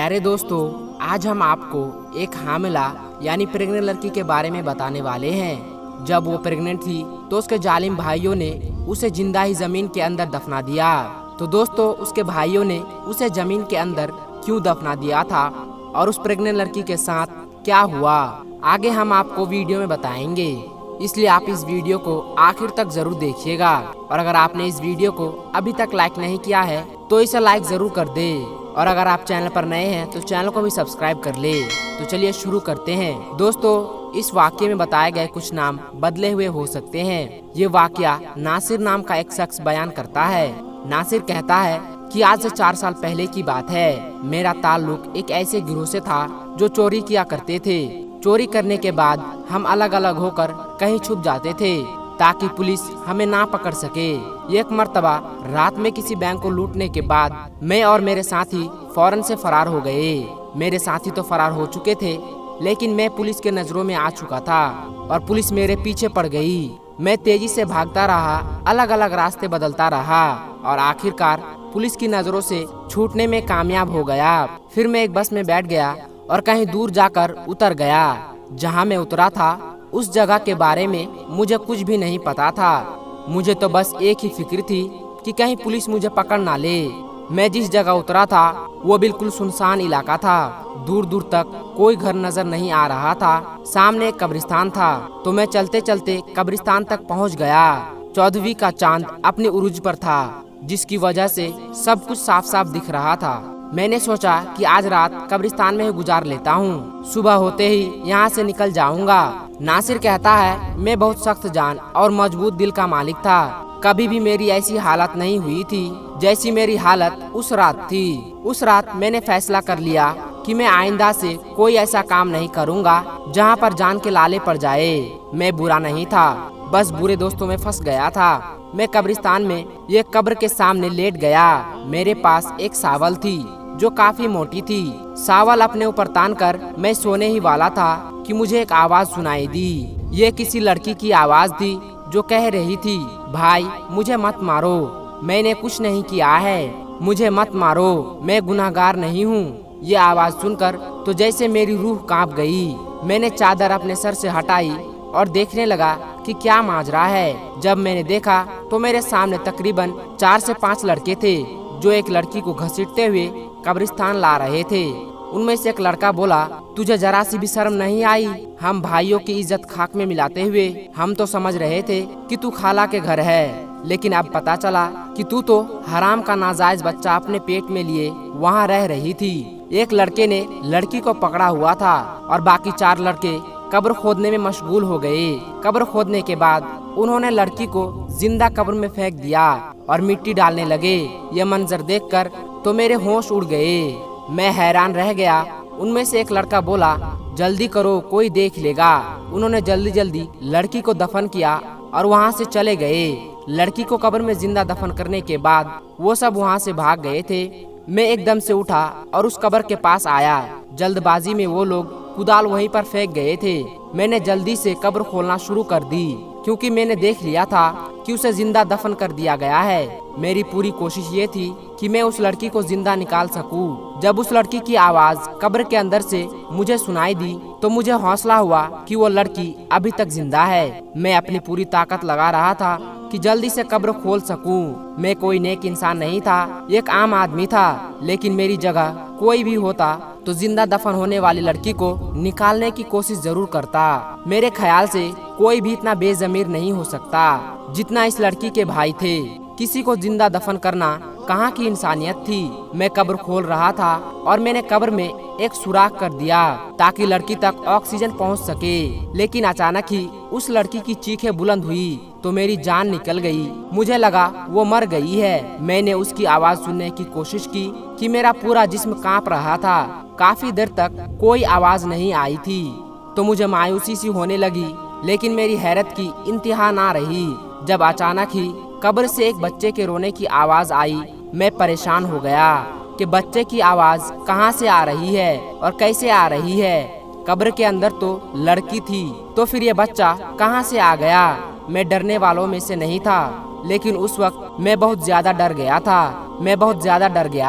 प्यारे दोस्तों, आज हम आपको एक हामिला यानी प्रेग्नेंट लड़की के बारे में बताने वाले हैं। जब वो प्रेग्नेंट थी तो उसके जालिम भाइयों ने उसे जिंदा ही जमीन के अंदर दफना दिया। तो दोस्तों, उसके भाइयों ने उसे जमीन के अंदर क्यों दफना दिया था और उस प्रेग्नेंट लड़की के साथ क्या हुआ, आगे हम आपको वीडियो में बताएंगे। इसलिए आप इस वीडियो को आखिर तक जरूर देखिएगा। और अगर आपने इस वीडियो को अभी तक लाइक नहीं किया है तो इसे लाइक जरूर कर दे। और अगर आप चैनल पर नए हैं तो चैनल को भी सब्सक्राइब कर ले। तो चलिए शुरू करते हैं। दोस्तों, इस वाक्य में बताए गए कुछ नाम बदले हुए हो सकते हैं। ये वाकया नासिर नाम का एक शख्स बयान करता है। नासिर कहता है कि आज से 4 साल पहले की बात है। मेरा ताल्लुक एक ऐसे गिरोह से था जो चोरी किया करते थे। चोरी करने के बाद हम अलग अलग होकर कहीं छुप जाते थे ताकि पुलिस हमें ना पकड़ सके। एक मर्तबा रात में किसी बैंक को लूटने के बाद मैं और मेरे साथी फौरन से फरार हो गए। मेरे साथी तो फरार हो चुके थे, लेकिन मैं पुलिस के नजरों में आ चुका था और पुलिस मेरे पीछे पड़ गई। मैं तेजी से भागता रहा, अलग अलग रास्ते बदलता रहा और आखिरकार पुलिस की नजरों से छूटने में कामयाब हो गया। फिर मैं एक बस में बैठ गया और कहीं दूर जाकर उतर गया। जहां मैं उतरा था उस जगह के बारे में मुझे कुछ भी नहीं पता था। मुझे तो बस एक ही फिक्र थी कि कहीं पुलिस मुझे पकड़ ना ले। मैं जिस जगह उतरा था वो बिल्कुल सुनसान इलाका था। दूर दूर तक कोई घर नजर नहीं आ रहा था। सामने एक कब्रिस्तान था। तो मैं चलते चलते कब्रिस्तान तक पहुंच गया। 14वीं का चांद अपने उरूज पर था, जिसकी वजह से सब कुछ साफ साफ दिख रहा था। मैंने सोचा कि आज रात कब्रिस्तान में ही गुजार लेता हूँ, सुबह होते ही यहाँ से निकल जाऊंगा। नासिर कहता है, मैं बहुत सख्त जान और मजबूत दिल का मालिक था। कभी भी मेरी ऐसी हालत नहीं हुई थी जैसी मेरी हालत उस रात थी। उस रात मैंने फैसला कर लिया कि मैं आइंदा से कोई ऐसा काम नहीं करूँगा जहाँ पर जान के लाले पड़ जाए। मैं बुरा नहीं था, बस बुरे दोस्तों में फंस गया था। मैं कब्रिस्तान में एक कब्र के सामने लेट गया। मेरे पास एक सावल थी जो काफी मोटी थी। सावल अपने ऊपर तान कर मैं सोने ही वाला था कि मुझे एक आवाज सुनाई दी। ये किसी लड़की की आवाज थी जो कह रही थी, भाई मुझे मत मारो, मैंने कुछ नहीं किया है, मुझे मत मारो, मैं गुनाहगार नहीं हूँ। ये आवाज सुनकर तो जैसे मेरी रूह कांप गई। मैंने चादर अपने सर से हटाई और देखने लगा कि क्या माजरा है। जब मैंने देखा तो मेरे सामने तकरीबन 4 से 5 लड़के थे जो एक लड़की को घसीटते हुए कब्रिस्तान ला रहे थे। उनमें से एक लड़का बोला, तुझे जरा सी भी शर्म नहीं आई? हम भाइयों की इज्जत खाक में मिलाते हुए हम तो समझ रहे थे कि तू खाला के घर है, लेकिन अब पता चला कि तू तो हराम का नाजायज बच्चा अपने पेट में लिए वहाँ रह रही थी। एक लड़के ने लड़की को पकड़ा हुआ था और बाकी 4 लड़के कब्र खोदने में मशगूल हो गए। कब्र खोदने के बाद उन्होंने लड़की को जिंदा कब्र में फेंक दिया और मिट्टी डालने लगे। यह मंजर देखकर तो मेरे होश उड़ गए। मैं हैरान रह गया। उनमें से एक लड़का बोला, जल्दी करो कोई देख लेगा। उन्होंने जल्दी जल्दी लड़की को दफन किया और वहां से चले गए। लड़की को कब्र में जिंदा दफन करने के बाद वो सब वहां से भाग गए थे। मैं एकदम से उठा और उस कब्र के पास आया। जल्दबाजी में वो लोग कुदाल वहीं पर फेंक गए थे। मैंने जल्दी से कब्र खोलना शुरू कर दी क्योंकि मैंने देख लिया था कि उसे जिंदा दफन कर दिया गया है। मेरी पूरी कोशिश ये थी कि मैं उस लड़की को जिंदा निकाल सकूं। जब उस लड़की की आवाज कब्र के अंदर से मुझे सुनाई दी तो मुझे हौसला हुआ कि वो लड़की अभी तक जिंदा है। मैं अपनी पूरी ताकत लगा रहा था कि जल्दी से कब्र खोल सकूं। मैं कोई नेक इंसान नहीं था, एक आम आदमी था, लेकिन मेरी जगह कोई भी होता तो जिंदा दफन होने वाली लड़की को निकालने की कोशिश जरूर करता। मेरे ख्याल से कोई भी इतना बेजमीर नहीं हो सकता जितना इस लड़की के भाई थे। किसी को जिंदा दफन करना कहाँ की इंसानियत थी। मैं कब्र खोल रहा था और मैंने कब्र में एक सुराख कर दिया ताकि लड़की तक ऑक्सीजन पहुँच सके। लेकिन अचानक ही उस लड़की की चीखें बुलंद हुई तो मेरी जान निकल गई। मुझे लगा वो मर गई है। मैंने उसकी आवाज सुनने की कोशिश की कि मेरा पूरा जिस्म कांप रहा था। काफी देर तक कोई आवाज नहीं आई थी तो मुझे मायूसी सी होने लगी, लेकिन मेरी हैरत की इंतहा ना रही जब अचानक ही कब्र से एक बच्चे के रोने की आवाज आई। मैं परेशान हो गया कि बच्चे की आवाज कहाँ से आ रही है और कैसे आ रही है। कब्र के अंदर तो लड़की थी, तो फिर ये बच्चा कहाँ से आ गया? मैं डरने वालों में से नहीं था, लेकिन उस वक्त मैं बहुत ज्यादा डर गया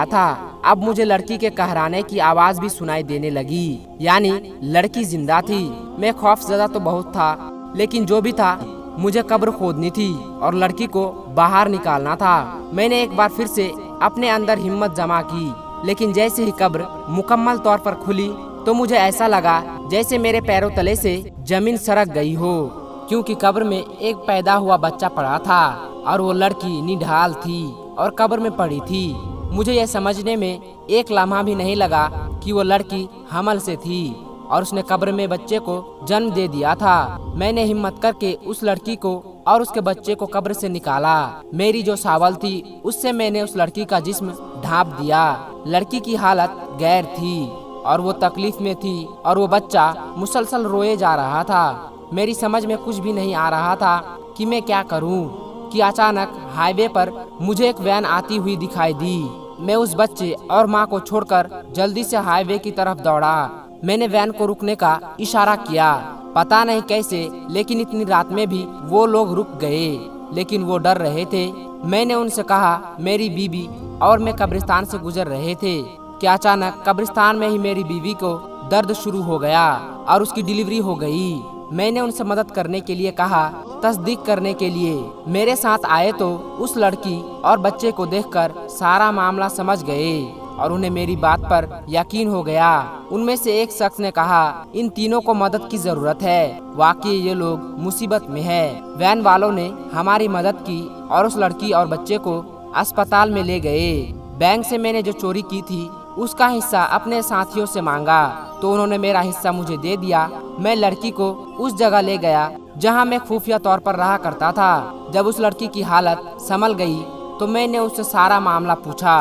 था। अब मुझे लड़की के कहराने की आवाज भी सुनाई देने लगी, यानी लड़की जिंदा थी। मैं खौफजदा तो बहुत था, लेकिन जो भी था मुझे कब्र खोदनी थी और लड़की को बाहर निकालना था। मैंने एक बार फिर से अपने अंदर हिम्मत जमा की, लेकिन जैसे ही कब्र मुकम्मल तौर पर खुली तो मुझे ऐसा लगा जैसे मेरे पैरों तले से जमीन सरक गई हो, क्योंकि कब्र में एक पैदा हुआ बच्चा पड़ा था और वो लड़की निढाल थी और कब्र में पड़ी थी। मुझे यह समझने में एक लम्हा भी नहीं लगा कि वो लड़की हमल से थी और उसने कब्र में बच्चे को जन्म दे दिया था। मैंने हिम्मत करके उस लड़की को और उसके बच्चे को कब्र से निकाला। मेरी जो सावल थी उससे मैंने उस लड़की का जिस्म ढांप दिया। लड़की की हालत गैर थी और वो तकलीफ में थी और वो बच्चा मुसलसल रोए जा रहा था। मेरी समझ में कुछ भी नहीं आ रहा था कि मैं क्या करूं, कि अचानक हाईवे पर मुझे एक वैन आती हुई दिखाई दी। मैं उस बच्चे और माँ को छोड़कर जल्दी से हाईवे की तरफ दौड़ा। मैंने वैन को रुकने का इशारा किया, पता नहीं कैसे, लेकिन इतनी रात में भी वो लोग रुक गए, लेकिन वो डर रहे थे। मैंने उनसे कहा मेरी बीबी और मैं कब्रिस्तान से गुजर रहे थे कि अचानक कब्रिस्तान में ही मेरी बीवी को दर्द शुरू हो गया और उसकी डिलीवरी हो गई। मैंने उनसे मदद करने के लिए कहा, तस्दीक करने के लिए। मेरे साथ आए तो उस लड़की और बच्चे को देखकर सारा मामला समझ गए और उन्हें मेरी बात पर यकीन हो गया। उनमें से एक शख्स ने कहा, इन तीनों को मदद की जरूरत है, वाकई ये लोग मुसीबत में है। वैन वालों ने हमारी मदद की और उस लड़की और बच्चे को अस्पताल में ले गए। बैंक से मैंने जो चोरी की थी उसका हिस्सा अपने साथियों से मांगा तो उन्होंने मेरा हिस्सा मुझे दे दिया। मैं लड़की को उस जगह ले गया जहां मैं खुफिया तौर पर रहा करता था। जब उस लड़की की हालत संभल गई तो मैंने उससे सारा मामला पूछा।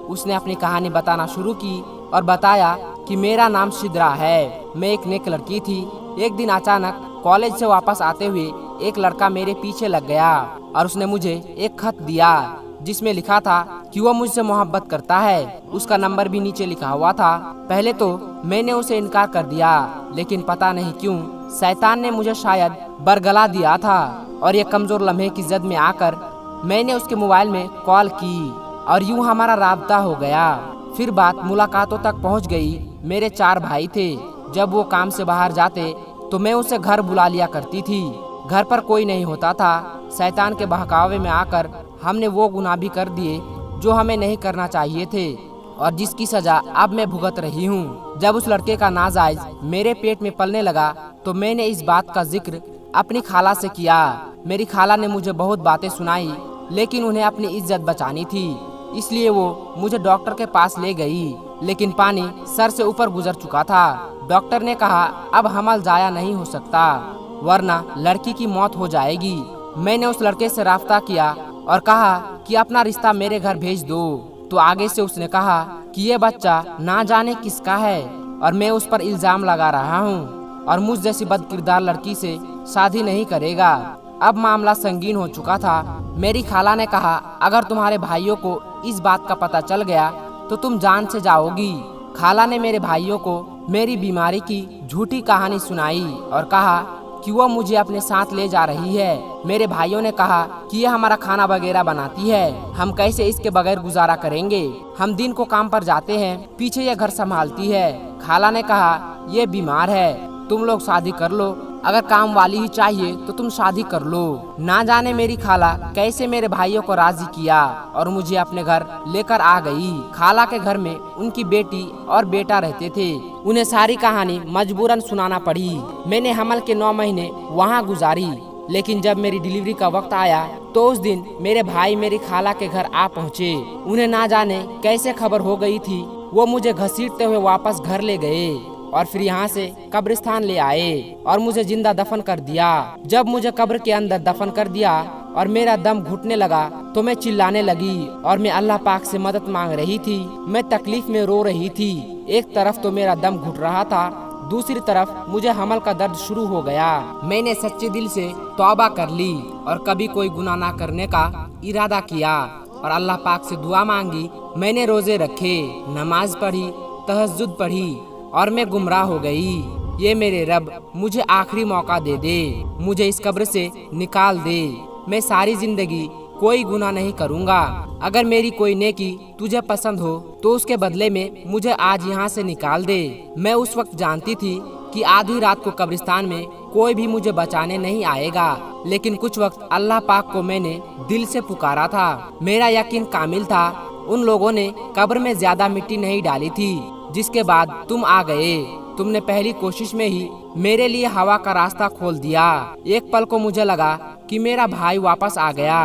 उसने अपनी कहानी बताना शुरू की और बताया कि मेरा नाम शिद्रा है, मैं एक नेक लड़की थी। एक दिन अचानक कॉलेज से वापस आते हुए एक लड़का मेरे पीछे लग गया और उसने मुझे एक खत दिया जिसमें लिखा था कि वो मुझसे मोहब्बत करता है। उसका नंबर भी नीचे लिखा हुआ था। पहले तो मैंने उसे इनकार कर दिया, लेकिन पता नहीं क्यों शैतान ने मुझे शायद बरगला दिया था और ये कमजोर लम्हे की जद में आकर मैंने उसके मोबाइल में कॉल की और यूं हमारा राब्ता हो गया। फिर बात मुलाकातों तक पहुंच गई। मेरे 4 भाई थे। जब वो काम से बाहर जाते तो मैं उसे घर बुला लिया करती थी। घर पर कोई नहीं होता था। शैतान के बहकावे में आकर हमने वो गुनाह भी कर दिए जो हमें नहीं करना चाहिए थे और जिसकी सजा अब मैं भुगत रही हूँ। जब उस लड़के का नाजायज मेरे पेट में पलने लगा तो मैंने इस बात का जिक्र अपनी खाला से किया। मेरी खाला ने मुझे बहुत बातें सुनाई, लेकिन उन्हें अपनी इज्जत बचानी थी, इसलिए वो मुझे डॉक्टर के पास ले गई, लेकिन पानी सर से ऊपर गुजर चुका था। डॉक्टर ने कहा अब हमल जाया नहीं हो सकता, वरना लड़की की मौत हो जाएगी। मैंने उस लड़के से राब्ता किया और कहा कि अपना रिश्ता मेरे घर भेज दो। तो आगे से उसने कहा कि ये बच्चा ना जाने किसका है और मैं उस पर इल्जाम लगा रहा हूँ और मुझ जैसी बदकिरदार लड़की से शादी नहीं करेगा। अब मामला संगीन हो चुका था। मेरी खाला ने कहा अगर तुम्हारे भाइयों को इस बात का पता चल गया तो तुम जान से जाओगी। खाला ने मेरे भाइयों को मेरी बीमारी की झूठी कहानी सुनाई और कहा कि वो मुझे अपने साथ ले जा रही है। मेरे भाइयों ने कहा कि ये हमारा खाना वगैरह बनाती है, हम कैसे इसके बगैर गुजारा करेंगे। हम दिन को काम पर जाते हैं, पीछे ये घर संभालती है। खाला ने कहा ये बीमार है, तुम लोग शादी कर लो, अगर काम वाली ही चाहिए तो तुम शादी कर लो। ना जाने मेरी खाला कैसे मेरे भाइयों को राजी किया और मुझे अपने घर लेकर आ गई। खाला के घर में उनकी बेटी और बेटा रहते थे। उन्हें सारी कहानी मजबूरन सुनाना पड़ी। मैंने हमल के 9 महीने वहाँ गुजारी, लेकिन जब मेरी डिलीवरी का वक्त आया तो उस दिन मेरे भाई मेरी खाला के घर आ पहुँचे। उन्हें ना जाने कैसे खबर हो गई थी, वो मुझे घसीटते हुए वापस घर ले गए और फिर यहाँ से कब्रिस्तान ले आए और मुझे जिंदा दफन कर दिया। जब मुझे कब्र के अंदर दफन कर दिया और मेरा दम घुटने लगा तो मैं चिल्लाने लगी और मैं अल्लाह पाक से मदद मांग रही थी। मैं तकलीफ में रो रही थी। एक तरफ तो मेरा दम घुट रहा था, दूसरी तरफ मुझे हमल का दर्द शुरू हो गया। मैंने सच्चे दिल से तौबा कर ली और कभी कोई गुनाह ना करने का इरादा किया और अल्लाह पाक से दुआ मांगी। मैंने रोजे रखे, नमाज पढ़ी, तहज्जुद पढ़ी और मैं गुमराह हो गई। ये मेरे रब मुझे आखिरी मौका दे दे, मुझे इस कब्र से निकाल दे। मैं सारी जिंदगी कोई गुनाह नहीं करूँगा। अगर मेरी कोई नेकी तुझे पसंद हो तो उसके बदले में मुझे आज यहाँ से निकाल दे। मैं उस वक्त जानती थी कि आधी रात को कब्रिस्तान में कोई भी मुझे बचाने नहीं आएगा, लेकिन कुछ वक्त अल्लाह पाक को मैंने दिल से पुकारा था। मेरा यकीन कामिल था। उन लोगों ने कब्र में ज्यादा मिट्टी नहीं डाली थी। जिसके बाद तुम आ गए। तुमने पहली कोशिश में ही मेरे लिए हवा का रास्ता खोल दिया। एक पल को मुझे लगा कि मेरा भाई वापस आ गया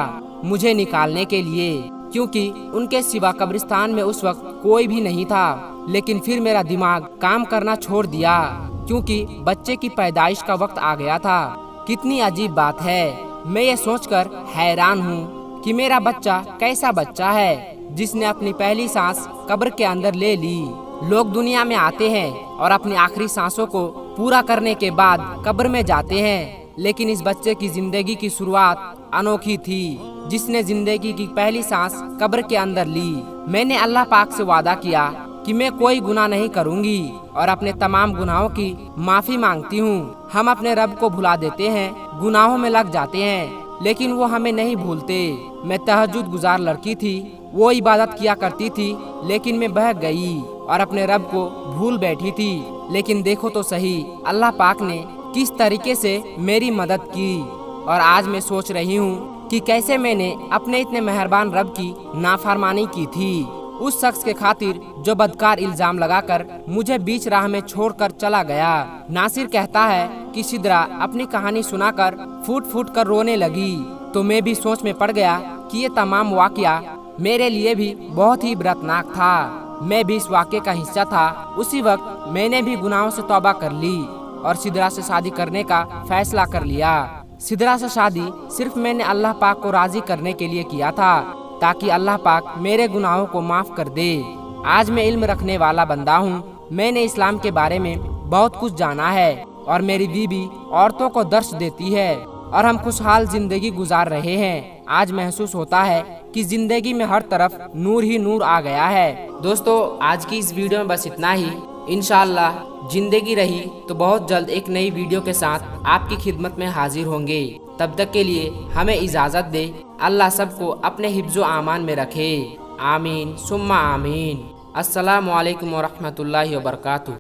मुझे निकालने के लिए, क्योंकि उनके सिवा कब्रिस्तान में उस वक्त कोई भी नहीं था। लेकिन फिर मेरा दिमाग काम करना छोड़ दिया, क्योंकि बच्चे की पैदाइश का वक्त आ गया था। कितनी अजीब बात है। मैं ये सोचकर हैरान हूँ कि मेरा बच्चा कैसा बच्चा है जिसने अपनी पहली सांस कब्र के अंदर ले ली। लोग दुनिया में आते हैं और अपनी आखिरी सांसों को पूरा करने के बाद कब्र में जाते हैं, लेकिन इस बच्चे की जिंदगी की शुरुआत अनोखी थी, जिसने जिंदगी की पहली सांस कब्र के अंदर ली। मैंने अल्लाह पाक से वादा किया कि मैं कोई गुनाह नहीं करूंगी और अपने तमाम गुनाहों की माफी मांगती हूँ। हम अपने रब को भुला देते हैं, गुनाहों में लग जाते हैं, लेकिन वो हमें नहीं भूलते। मैं तहज्जुद गुजार लड़की थी, वो इबादत किया करती थी, लेकिन मैं बहक गई और अपने रब को भूल बैठी थी। लेकिन देखो तो सही, अल्लाह पाक ने किस तरीके से मेरी मदद की। और आज मैं सोच रही हूँ कि कैसे मैंने अपने इतने मेहरबान रब की नाफरमानी की थी, उस शख्स के खातिर जो बदकार इल्जाम लगाकर मुझे बीच राह में छोड़कर चला गया। नासिर कहता है कि सिद्रा अपनी कहानी सुनाकर फूट फूट कर रोने लगी, तो मैं भी सोच में पड़ गया कि ये तमाम वाकया मेरे लिए भी बहुत ही इबरतनाक था। मैं भी इस वाक़े का हिस्सा था। उसी वक्त मैंने भी गुनाहों से तौबा कर ली और सिद्रा से शादी करने का फैसला कर लिया। सिद्रा से शादी सिर्फ मैंने अल्लाह पाक को राजी करने के लिए किया था, ताकि अल्लाह पाक मेरे गुनाहों को माफ कर दे। आज मैं इल्म रखने वाला बंदा हूँ। मैंने इस्लाम के बारे में बहुत कुछ जाना है और मेरी बीबी औरतों को दर्श देती है और हम खुशहाल जिंदगी गुजार रहे हैं। आज महसूस होता है कि जिंदगी में हर तरफ नूर ही नूर आ गया है। दोस्तों, आज की इस वीडियो में बस इतना ही। इंशाअल्लाह जिंदगी रही तो बहुत जल्द एक नई वीडियो के साथ आपकी खिदमत में हाजिर होंगे। तब तक के लिए हमें इजाज़त दे। अल्लाह सबको अपने हिफ्ज़ो आमान में रखे। आमीन सुम्मा आमीन। अस्सलामु अलैकुम व रहमतुल्लाहि व बरकातुहू।